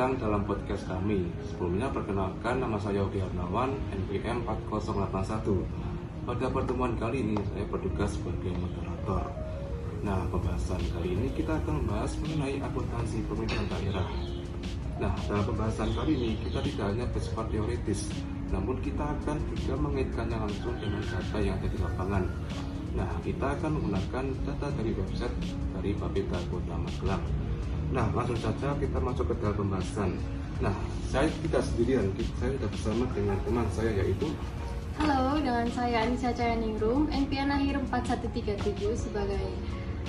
datang dalam podcast kami. Sebelumnya perkenalkan, nama saya Yogi Arnawan, NPM 4081. Pada pertemuan kali ini saya bertugas sebagai moderator. Nah, pembahasan kali ini kita akan membahas mengenai akuntansi pemerintahan daerah. Nah, dalam pembahasan kali ini kita tidak hanya bersifat teoritis, namun kita akan juga mengaitkannya langsung dengan data yang ada di lapangan. Nah, kita akan menggunakan data dari website dari Bapeda Kota Magelang. Nah, langsung saja kita masuk ke dalam pembahasan. Nah, saya tidak sendirian, saya sudah bersama dengan teman saya yaitu Halo, dengan saya Anissa Cayaningrum, NPM akhir 4137 sebagai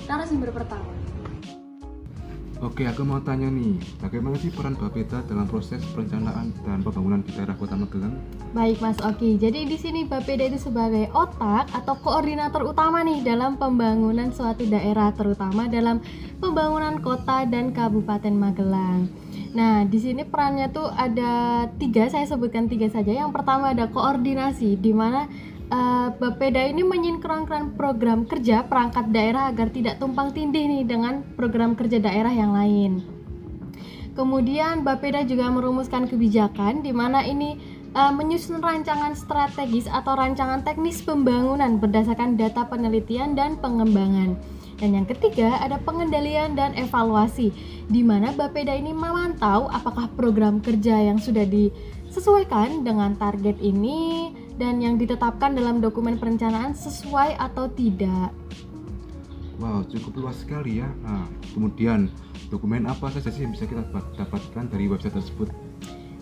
narasumber pertama. Oke, aku mau tanya nih, bagaimana sih peran Bapeda dalam proses perencanaan dan pembangunan di daerah Kota Magelang? Baik Mas Oki, jadi di sini Bapeda itu sebagai otak atau koordinator utama nih dalam pembangunan suatu daerah, terutama dalam pembangunan kota dan kabupaten Magelang. Nah, di sini perannya tuh ada 3, saya sebutkan 3 saja. Yang pertama ada koordinasi, di mana Bapeda ini menyinkronkan program kerja perangkat daerah agar tidak tumpang tindih nih dengan program kerja daerah yang lain. Kemudian Bapeda juga merumuskan kebijakan di mana ini menyusun rancangan strategis atau rancangan teknis pembangunan berdasarkan data penelitian dan pengembangan. Dan yang ketiga ada pengendalian dan evaluasi, di mana Bapeda ini memantau apakah program kerja yang sudah disesuaikan dengan target ini dan yang ditetapkan dalam dokumen perencanaan sesuai atau tidak. Wow, cukup luas sekali ya. Nah, kemudian dokumen apa saja sih yang bisa kita dapatkan dari website tersebut?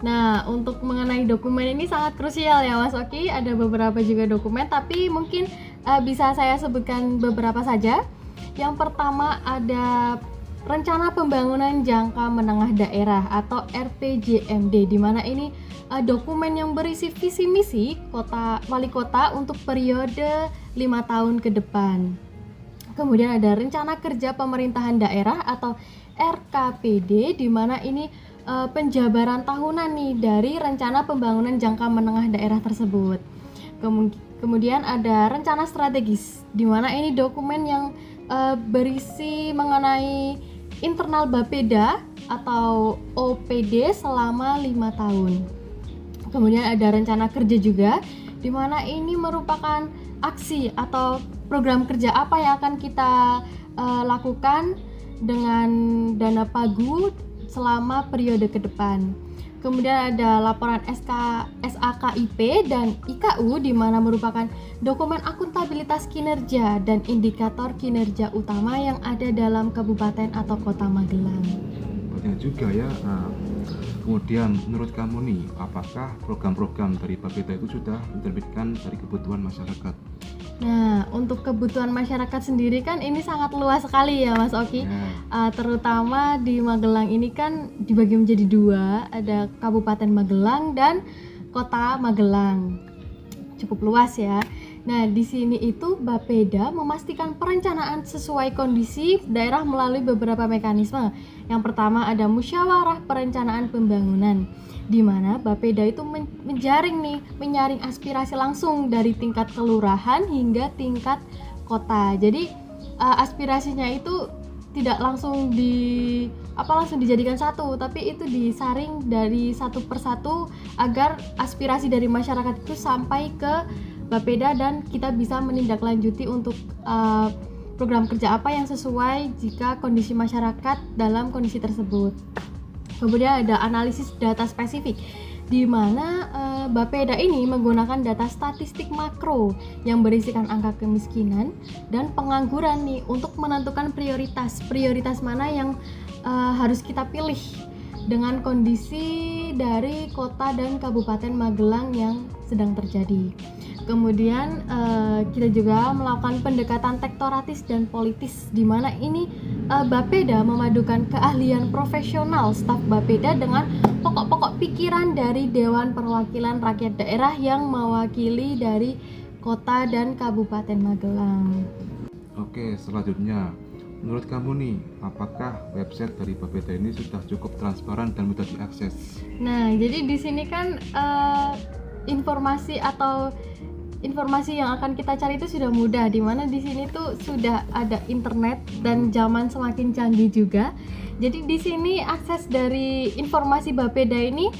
Nah, untuk mengenai dokumen ini sangat krusial ya Mas Oki. Ada beberapa juga dokumen, tapi mungkin bisa saya sebutkan beberapa saja. Yang pertama ada Rencana Pembangunan Jangka Menengah Daerah atau RPJMD, di mana ini dokumen yang berisi visi misi wali kota untuk periode 5 tahun ke depan. Kemudian ada Rencana Kerja Pemerintahan Daerah atau RKPD, di mana ini penjabaran tahunan nih dari Rencana Pembangunan Jangka Menengah Daerah tersebut. Kemudian ada Rencana Strategis, di mana ini dokumen yang berisi mengenai internal Bapeda atau OPD selama 5 tahun. Kemudian ada rencana kerja juga, di mana ini merupakan aksi atau program kerja apa yang akan kita lakukan dengan dana pagu selama periode ke depan. Kemudian ada laporan SAKIP dan IKU, di mana merupakan dokumen akuntabilitas kinerja dan indikator kinerja utama yang ada dalam kabupaten atau kota Magelang. Banyak juga ya. Nah, kemudian menurut kamu nih, apakah program-program dari Bapeda itu sudah diterbitkan dari kebutuhan masyarakat? Nah, untuk kebutuhan masyarakat sendiri kan ini sangat luas sekali ya Mas Oki. Terutama di Magelang ini kan dibagi menjadi 2, ada Kabupaten Magelang dan Kota Magelang. Cukup luas ya. Nah, di sini itu Bapeda memastikan perencanaan sesuai kondisi daerah melalui beberapa mekanisme. Yang pertama ada musyawarah perencanaan pembangunan, di mana Bapeda itu menyaring aspirasi langsung dari tingkat kelurahan hingga tingkat kota. Jadi aspirasinya itu tidak langsung dijadikan satu, tapi itu disaring dari satu persatu agar aspirasi dari masyarakat itu sampai ke Bapeda dan kita bisa menindaklanjuti untuk program kerja apa yang sesuai jika kondisi masyarakat dalam kondisi tersebut. Kemudian ada analisis data spesifik, di mana Bapeda ini menggunakan data statistik makro yang berisikan angka kemiskinan dan pengangguran nih untuk menentukan prioritas mana yang harus kita pilih dengan kondisi dari kota dan kabupaten Magelang yang sedang terjadi. Kemudian kita juga melakukan pendekatan tektoratis dan politis, di mana ini Bapeda memadukan keahlian profesional staf Bapeda dengan pokok-pokok pikiran dari Dewan Perwakilan Rakyat Daerah yang mewakili dari kota dan kabupaten Magelang. Oke, selanjutnya menurut kamu nih, apakah website dari Bapeda ini sudah cukup transparan dan mudah diakses? Nah, jadi di sini kan informasi atau informasi yang akan kita cari itu sudah mudah, di mana di sini tuh sudah ada internet dan zaman semakin canggih juga. Jadi di sini akses dari informasi Bapeda ini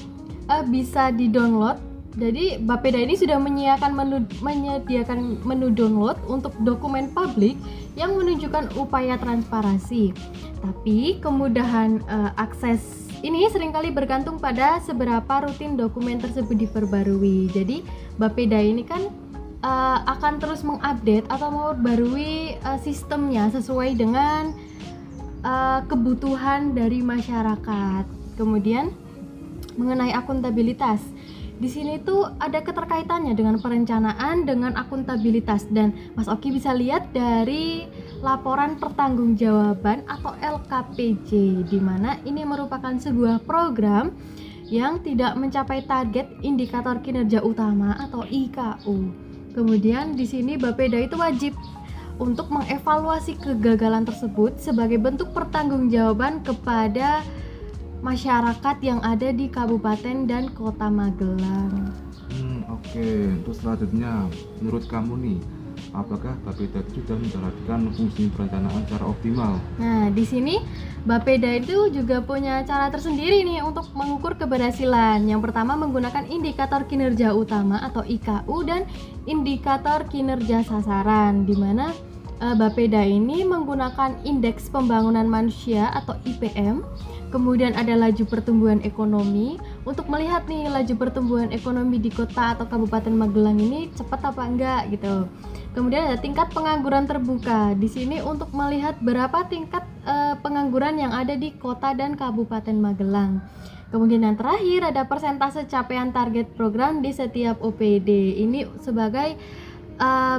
bisa di-download. Jadi Bapeda ini sudah menyediakan menu download untuk dokumen publik yang menunjukkan upaya transparansi. Tapi kemudahan akses ini seringkali bergantung pada seberapa rutin dokumen tersebut diperbarui. Jadi Bapeda ini kan akan terus mengupdate atau memperbarui sistemnya sesuai dengan kebutuhan dari masyarakat. Kemudian mengenai akuntabilitas, di sini tuh ada keterkaitannya dengan perencanaan dengan akuntabilitas, dan Mas Oki bisa lihat dari laporan pertanggungjawaban atau LKPJ, di mana ini merupakan sebuah program yang tidak mencapai target indikator kinerja utama atau IKU. Kemudian di sini Bapeda itu wajib untuk mengevaluasi kegagalan tersebut sebagai bentuk pertanggungjawaban kepada masyarakat yang ada di Kabupaten dan Kota Magelang. Oke. Terus selanjutnya, menurut kamu nih, apakah Bapeda itu sudah menjalankan fungsi perencanaan secara optimal? Nah, di sini Bapeda itu juga punya cara tersendiri nih untuk mengukur keberhasilan. Yang pertama menggunakan indikator kinerja utama atau IKU dan indikator kinerja sasaran, di mana Bapeda ini menggunakan indeks pembangunan manusia atau IPM. Kemudian ada laju pertumbuhan ekonomi untuk melihat nih laju pertumbuhan ekonomi di kota atau Kabupaten Magelang ini cepat apa enggak gitu. Kemudian ada tingkat pengangguran terbuka. Di sini untuk melihat berapa tingkat pengangguran yang ada di kota dan Kabupaten Magelang. Kemudian yang terakhir ada persentase capaian target program di setiap OPD. Ini sebagai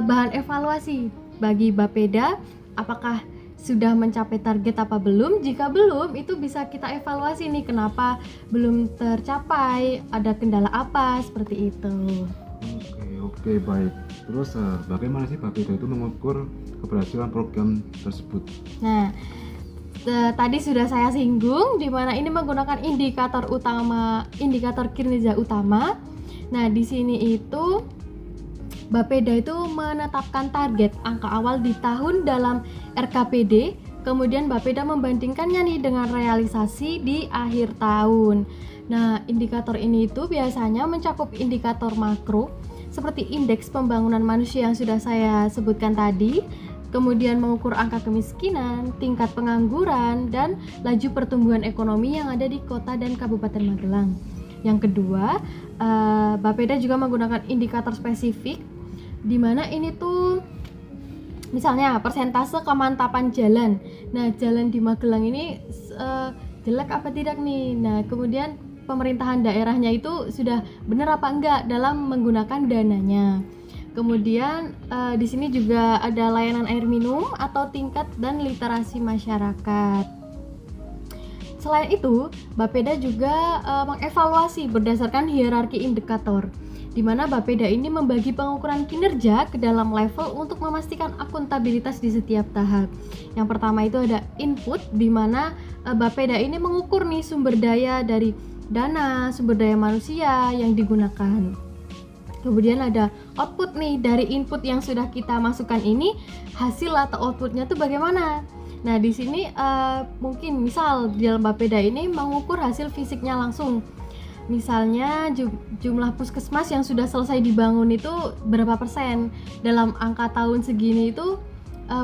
bahan evaluasi bagi Bapeda, apakah sudah mencapai target apa belum. Jika belum, itu bisa kita evaluasi nih, kenapa belum tercapai, ada kendala apa, seperti itu. Oke, baik. Terus bagaimana sih Bapeda itu mengukur keberhasilan program tersebut? Nah, tadi sudah saya singgung, di mana ini menggunakan indikator kinerja utama. Nah, di sini itu Bapeda itu menetapkan target angka awal di tahun dalam RKPD, kemudian Bapeda membandingkannya nih dengan realisasi di akhir tahun. Nah, indikator ini itu biasanya mencakup indikator makro seperti indeks pembangunan manusia yang sudah saya sebutkan tadi, kemudian mengukur angka kemiskinan, tingkat pengangguran, dan laju pertumbuhan ekonomi yang ada di kota dan Kabupaten Magelang. Yang kedua, Bapeda juga menggunakan indikator spesifik, di mana ini tuh misalnya persentase kemantapan jalan. Nah, jalan di Magelang ini jelek apa tidak nih? Nah, kemudian pemerintahan daerahnya itu sudah benar apa enggak dalam menggunakan dananya. Kemudian di sini juga ada layanan air minum atau tingkat dan literasi masyarakat. Selain itu, Bapeda juga mengevaluasi berdasarkan hierarki indikator, di mana Bapeda ini membagi pengukuran kinerja ke dalam level untuk memastikan akuntabilitas di setiap tahap. Yang pertama itu ada input, di mana Bapeda ini mengukur nih sumber daya dari dana, sumber daya manusia yang digunakan. Kemudian ada output nih, dari input yang sudah kita masukkan ini, hasil atau outputnya tuh bagaimana. Nah, di sini mungkin misal di dalam Bapeda ini mengukur hasil fisiknya langsung. Misalnya jumlah puskesmas yang sudah selesai dibangun itu berapa persen, dalam angka tahun segini itu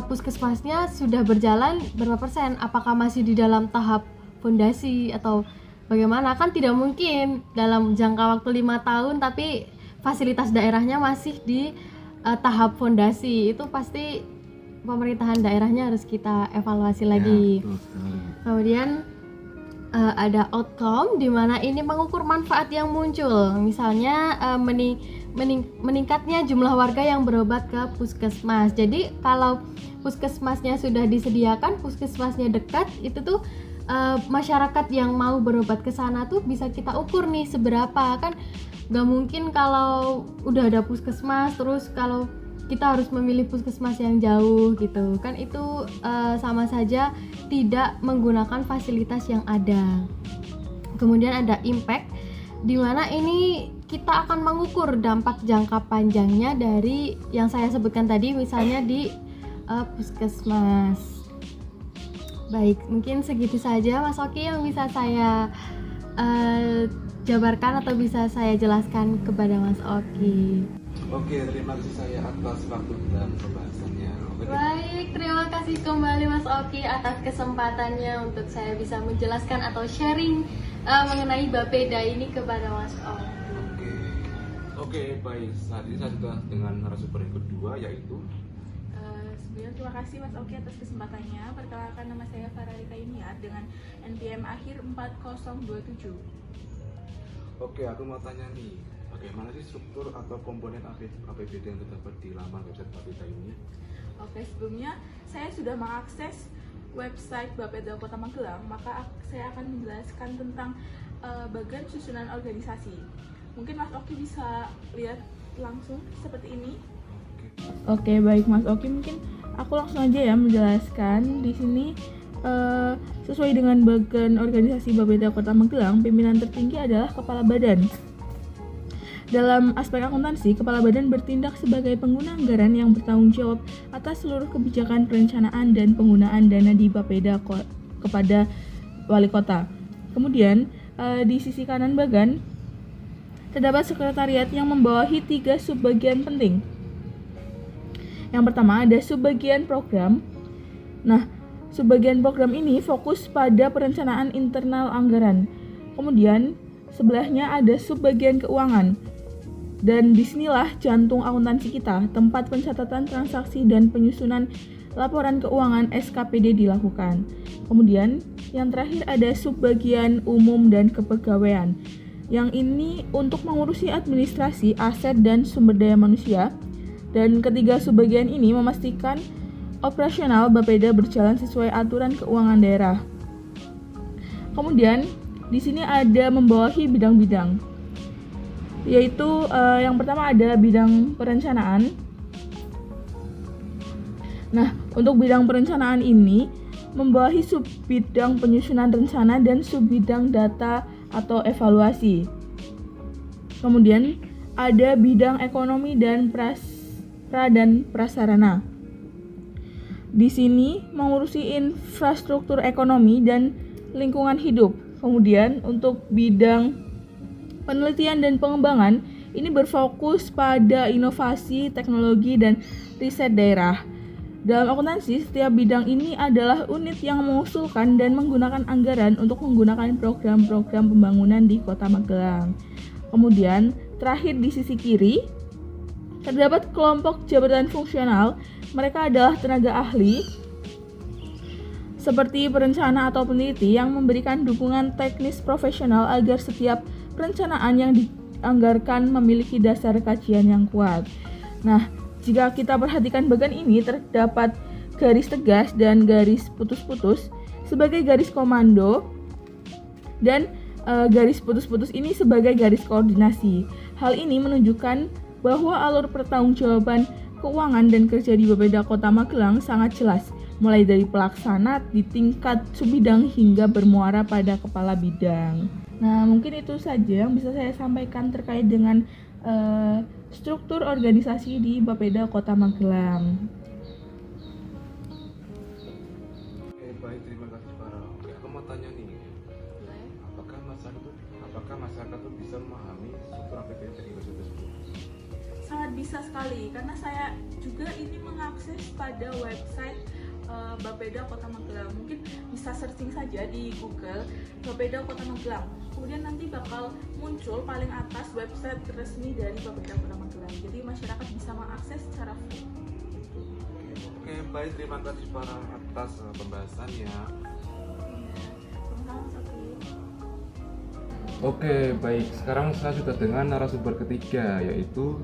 puskesmasnya sudah berjalan berapa persen, apakah masih di dalam tahap fondasi atau bagaimana. Kan tidak mungkin dalam jangka waktu 5 tahun tapi fasilitas daerahnya masih di tahap fondasi. Itu pasti pemerintahan daerahnya harus kita evaluasi lagi. Kemudian ada outcome, di mana ini mengukur manfaat yang muncul. Misalnya meningkatnya jumlah warga yang berobat ke puskesmas. Jadi kalau puskesmasnya sudah disediakan, puskesmasnya dekat, itu tuh masyarakat yang mau berobat ke sana tuh bisa kita ukur nih seberapa. Kan gak mungkin kalau udah ada puskesmas terus kalau kita harus memilih puskesmas yang jauh gitu kan, itu sama saja tidak menggunakan fasilitas yang ada. Kemudian ada impact, di mana ini kita akan mengukur dampak jangka panjangnya dari yang saya sebutkan tadi, misalnya di puskesmas. Baik, mungkin segitu saja Mas Oki yang bisa saya jabarkan atau bisa saya jelaskan kepada Mas Oki. Oke, terima kasih saya atas waktu dan pembahasannya. Baik, terima kasih kembali Mas Oki atas kesempatannya untuk saya bisa menjelaskan atau sharing mengenai Bapeda ini kepada Mas Oki. Oke, baik. Saat ini saya sudah dengan narasumber yang kedua, yaitu Sebelumnya terima kasih Mas Oki atas kesempatannya. Perkenalkan, nama saya Fararika Iniat dengan NPM akhir 4027. Oke, aku mau tanya nih, bagaimana sih struktur atau komponen APBD yang terdapat di laman website Bapeda ini? Oke, sebelumnya saya sudah mengakses website Bapeda Kota Magelang, maka saya akan menjelaskan tentang bagian susunan organisasi. Mungkin Mas Oki bisa lihat langsung seperti ini. Oke, baik Mas Oki, mungkin aku langsung aja ya menjelaskan di sini. Sesuai dengan bagian organisasi Bapeda Kota Magelang, pimpinan tertinggi adalah Kepala Badan. Dalam aspek akuntansi, Kepala Badan bertindak sebagai pengguna anggaran yang bertanggung jawab atas seluruh kebijakan perencanaan dan penggunaan dana di Bapeda kepada Wali Kota. Kemudian, di sisi kanan bagan, terdapat sekretariat yang membawahi 3 subbagian penting. Yang pertama ada subbagian program. Nah, subbagian program ini fokus pada perencanaan internal anggaran. Kemudian, sebelahnya ada subbagian keuangan. Dan disinilah jantung akuntansi kita, tempat pencatatan transaksi dan penyusunan laporan keuangan SKPD dilakukan. Kemudian, yang terakhir ada subbagian umum dan kepegawaian. Yang ini untuk mengurusi administrasi, aset, dan sumber daya manusia. Dan ketiga subbagian ini memastikan operasional Bapeda berjalan sesuai aturan keuangan daerah. Kemudian di sini ada membawahi bidang-bidang, yaitu yang pertama ada bidang perencanaan. Nah, untuk bidang perencanaan ini membawahi subbidang penyusunan rencana dan subbidang data atau evaluasi. Kemudian ada bidang ekonomi dan dan prasarana. Di sini mengurusi infrastruktur ekonomi dan lingkungan hidup. Kemudian untuk bidang penelitian dan pengembangan ini berfokus pada inovasi, teknologi, dan riset daerah. Dalam akuntansi, setiap bidang ini adalah unit yang mengusulkan dan menggunakan anggaran untuk menggunakan program-program pembangunan di Kota Magelang. Kemudian, terakhir di sisi kiri, terdapat kelompok jabatan fungsional. Mereka adalah tenaga ahli seperti perencana atau peneliti yang memberikan dukungan teknis profesional agar setiap perencanaan yang dianggarkan memiliki dasar kajian yang kuat. Nah, jika kita perhatikan bagian ini terdapat garis tegas dan garis putus-putus sebagai garis komando dan garis putus-putus ini sebagai garis koordinasi. Hal ini menunjukkan bahwa alur pertanggungjawaban keuangan dan kerja di Bapeda Kota Magelang sangat jelas, mulai dari pelaksana di tingkat subbidang hingga bermuara pada kepala bidang. Nah, mungkin itu saja yang bisa saya sampaikan terkait dengan struktur organisasi di Bapeda Kota Magelang. Oke, baik, terima kasih Pak. Oke, aku mau tanya nih, apakah masyarakat itu bisa memahami struktur APBD dari website tersebut? Sangat bisa sekali, karena saya juga ini mengakses pada website Bapeda Kota Magelang. Mungkin bisa searching saja di Google Bapeda Kota Magelang. Kemudian nanti bakal muncul paling atas website resmi dari Bapeda Kota Magelang. Jadi masyarakat bisa mengakses secara free. Oke, baik, terima kasih Pak atas pembahasannya. Oke, baik. Sekarang saya sudah dengan narasumber ketiga, yaitu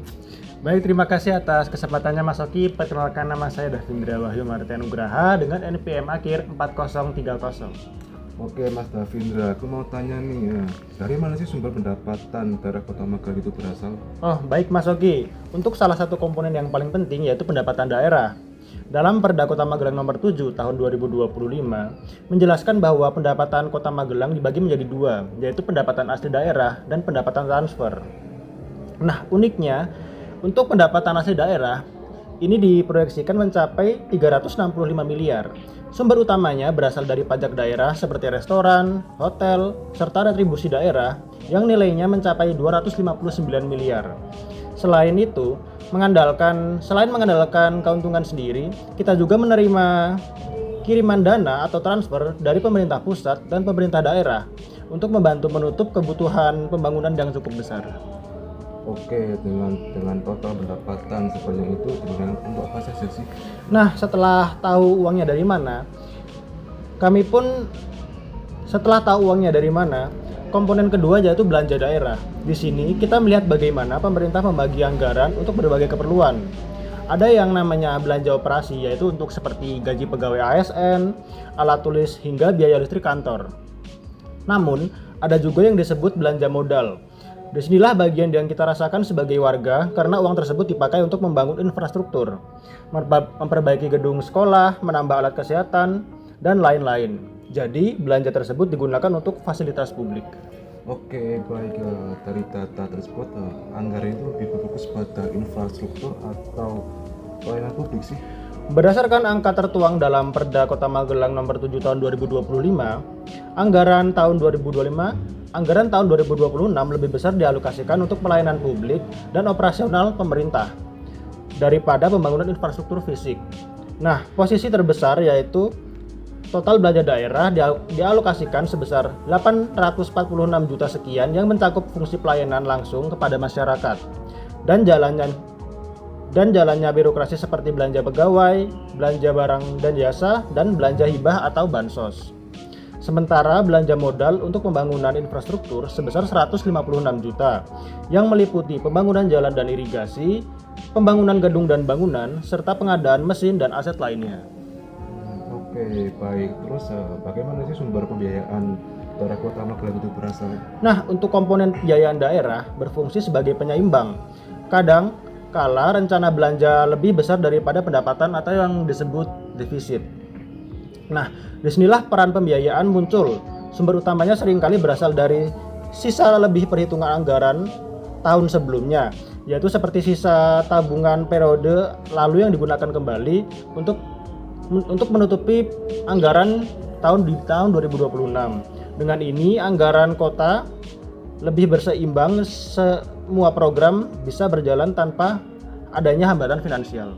Baik, terima kasih atas kesempatannya Mas Oki. Perkenalkan, nama saya Davindra Wahyu Martia Nugraha dengan NPM akhir 4030. Oke Mas Davindra, aku mau tanya nih, dari mana sih sumber pendapatan daerah Kota Magelang itu berasal? Oh, baik Mas Oki. Untuk salah satu komponen yang paling penting yaitu pendapatan daerah. Dalam Perda Kota Magelang nomor 7 tahun 2025 menjelaskan bahwa pendapatan Kota Magelang dibagi menjadi 2, yaitu pendapatan asli daerah dan pendapatan transfer. Nah, uniknya untuk pendapatan asli daerah ini diproyeksikan mencapai 365 miliar. Sumber utamanya berasal dari pajak daerah seperti restoran, hotel, serta retribusi daerah yang nilainya mencapai 259 miliar. Selain mengandalkan keuntungan sendiri, kita juga menerima kiriman dana atau transfer dari pemerintah pusat dan pemerintah daerah untuk membantu menutup kebutuhan pembangunan yang cukup besar. Oke, dengan total pendapatan sebanyak itu digunakan untuk apa saja sih? Nah, setelah tahu uangnya dari mana, komponen kedua yaitu belanja daerah. Di sini kita melihat bagaimana pemerintah membagi anggaran untuk berbagai keperluan. Ada yang namanya belanja operasi, yaitu untuk seperti gaji pegawai ASN, alat tulis, hingga biaya listrik kantor. Namun, ada juga yang disebut belanja modal. Disinilah bagian yang kita rasakan sebagai warga karena uang tersebut dipakai untuk membangun infrastruktur, memperbaiki gedung sekolah, menambah alat kesehatan, dan lain-lain. Jadi, belanja tersebut digunakan untuk fasilitas publik. Oke, baik. Dari data tersebut, anggaran itu lebih berfokus pada infrastruktur atau pelayanan publik sih? Berdasarkan angka tertuang dalam Perda Kota Magelang Nomor 7 Tahun 2025, anggaran tahun 2026 lebih besar dialokasikan untuk pelayanan publik dan operasional pemerintah daripada pembangunan infrastruktur fisik. Nah, posisi terbesar yaitu total belanja daerah dialokasikan sebesar 846 juta sekian yang mencakup fungsi pelayanan langsung kepada masyarakat dan jalannya birokrasi seperti belanja pegawai, belanja barang dan jasa, dan belanja hibah atau bansos. Sementara belanja modal untuk pembangunan infrastruktur sebesar 156 juta yang meliputi pembangunan jalan dan irigasi, pembangunan gedung dan bangunan, serta pengadaan mesin dan aset lainnya. Oke, baik. Terus bagaimana sih sumber pembiayaan daerah Kota Magelang itu berasal? Nah, untuk komponen pembiayaan daerah berfungsi sebagai penyeimbang. Kadang kala rencana belanja lebih besar daripada pendapatan atau yang disebut defisit. Nah, disinilah peran pembiayaan muncul. Sumber utamanya seringkali berasal dari sisa lebih perhitungan anggaran tahun sebelumnya, yaitu seperti sisa tabungan periode lalu yang digunakan kembali untuk menutupi anggaran di tahun 2026. Dengan ini, anggaran kota lebih berseimbang, semua program bisa berjalan tanpa adanya hambatan finansial.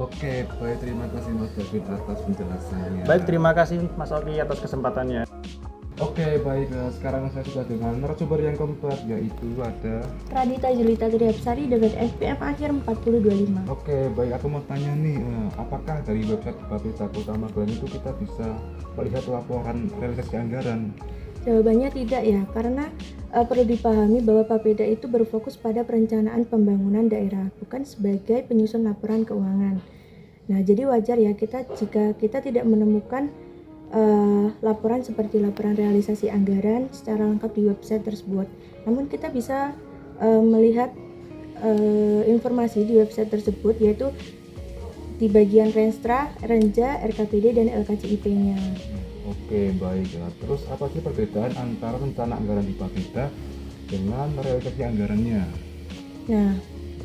Oke, baik, terima kasih Mas David atas penjelasannya. Baik, terima kasih Mas Oki atas kesempatannya. Oke, baik, sekarang saya sudah dengan narasumber yang keempat, yaitu ada Radita Julita Triapsari dengan SPM akhir 4025. Oke, baik, aku mau tanya nih, apakah dari website Bapeda Kota Magelang itu kita bisa melihat laporan realisasi anggaran? Jawabannya tidak ya, karena perlu dipahami bahwa Bapeda itu berfokus pada perencanaan pembangunan daerah, bukan sebagai penyusun laporan keuangan. Nah, jadi wajar ya jika kita tidak menemukan laporan seperti laporan realisasi anggaran secara lengkap di website tersebut. Namun kita bisa melihat informasi di website tersebut, yaitu di bagian Renstra, Renja, RKPD, dan LKCIP-nya. Oke, baik. Terus apa sih perbedaan antara rencana anggaran di Bapeda dengan realisasi anggarannya? Nah,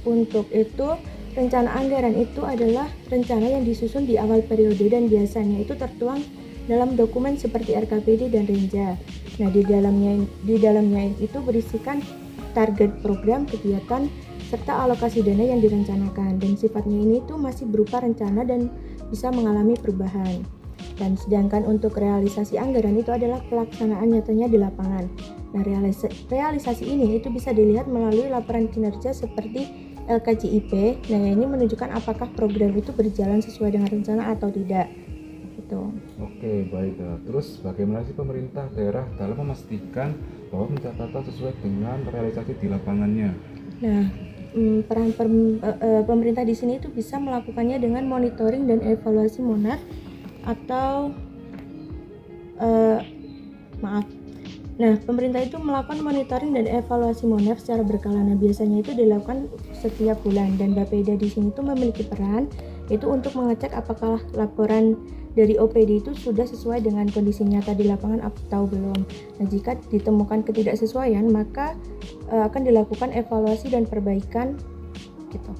untuk itu rencana anggaran itu adalah rencana yang disusun di awal periode dan biasanya itu tertuang dalam dokumen seperti RKPD dan Renja. Nah, di dalamnya itu berisikan target program, kegiatan, serta alokasi dana yang direncanakan, dan sifatnya ini tuh masih berupa rencana dan bisa mengalami perubahan. Dan sedangkan untuk realisasi anggaran itu adalah pelaksanaan nyatanya di lapangan. Nah, realisasi ini itu bisa dilihat melalui laporan kinerja seperti LKCIP. Nah, ini menunjukkan apakah program itu berjalan sesuai dengan rencana atau tidak. Gitu. Oke, baik. Terus bagaimana sih pemerintah daerah dalam memastikan bahwa pencatatan sesuai dengan realisasi di lapangannya? Nah, peran pemerintah di sini itu bisa melakukannya dengan monitoring dan evaluasi MONAR atau Nah, pemerintah itu melakukan monitoring dan evaluasi MONAR secara berkala. Nah, biasanya itu dilakukan setiap bulan, dan Bapeda di sini itu memiliki peran itu untuk mengecek apakah laporan dari OPD itu sudah sesuai dengan kondisi nyata di lapangan atau belum. Nah, jika ditemukan ketidaksesuaian, maka akan dilakukan evaluasi dan perbaikan gitu.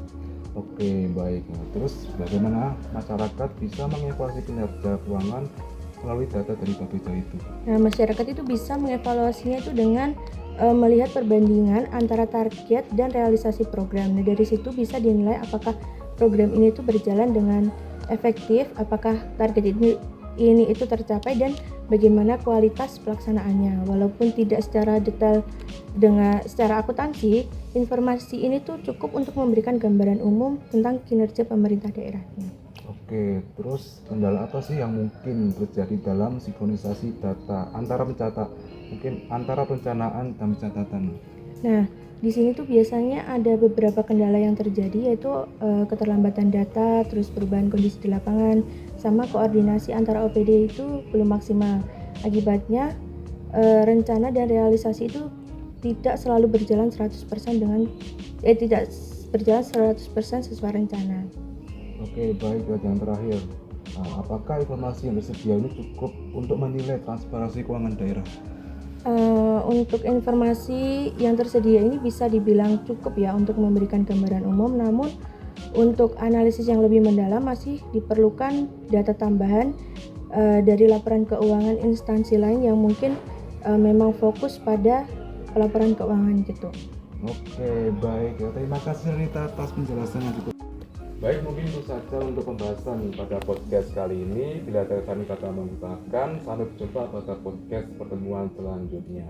Oke, baik. Nah, terus bagaimana masyarakat bisa mengevaluasi kinerja keuangan melalui data dari Bapeda itu? Nah, masyarakat itu bisa mengevaluasinya itu dengan melihat perbandingan antara target dan realisasi program. Nah, dari situ bisa dinilai apakah program ini itu berjalan dengan efektif, apakah target ini itu tercapai, dan bagaimana kualitas pelaksanaannya. Walaupun tidak secara detail dengan secara akuntansi, informasi ini tuh cukup untuk memberikan gambaran umum tentang kinerja pemerintah daerahnya. Oke, terus kendala apa sih yang mungkin terjadi dalam sinkronisasi data antara perencanaan dan pencatatan? Nah, di sini tuh biasanya ada beberapa kendala yang terjadi, yaitu keterlambatan data, terus perubahan kondisi di lapangan, sama koordinasi antara OPD itu belum maksimal. Akibatnya rencana dan realisasi itu tidak selalu berjalan 100% sesuai rencana. Oke, baik. Yang terakhir, apakah informasi yang tersedia ini cukup untuk menilai transparansi keuangan daerah? Untuk informasi yang tersedia ini bisa dibilang cukup ya untuk memberikan gambaran umum, namun untuk analisis yang lebih mendalam masih diperlukan data tambahan dari laporan keuangan instansi lain yang mungkin memang fokus pada pelaporan keuangan gitu. Oke, baik. Terima kasih Rita atas penjelasannya cukup. Baik, mungkin itu saja untuk pembahasan pada podcast kali ini. Bila ada kami kata mengucapkan, sampai berjumpa pada podcast pertemuan selanjutnya.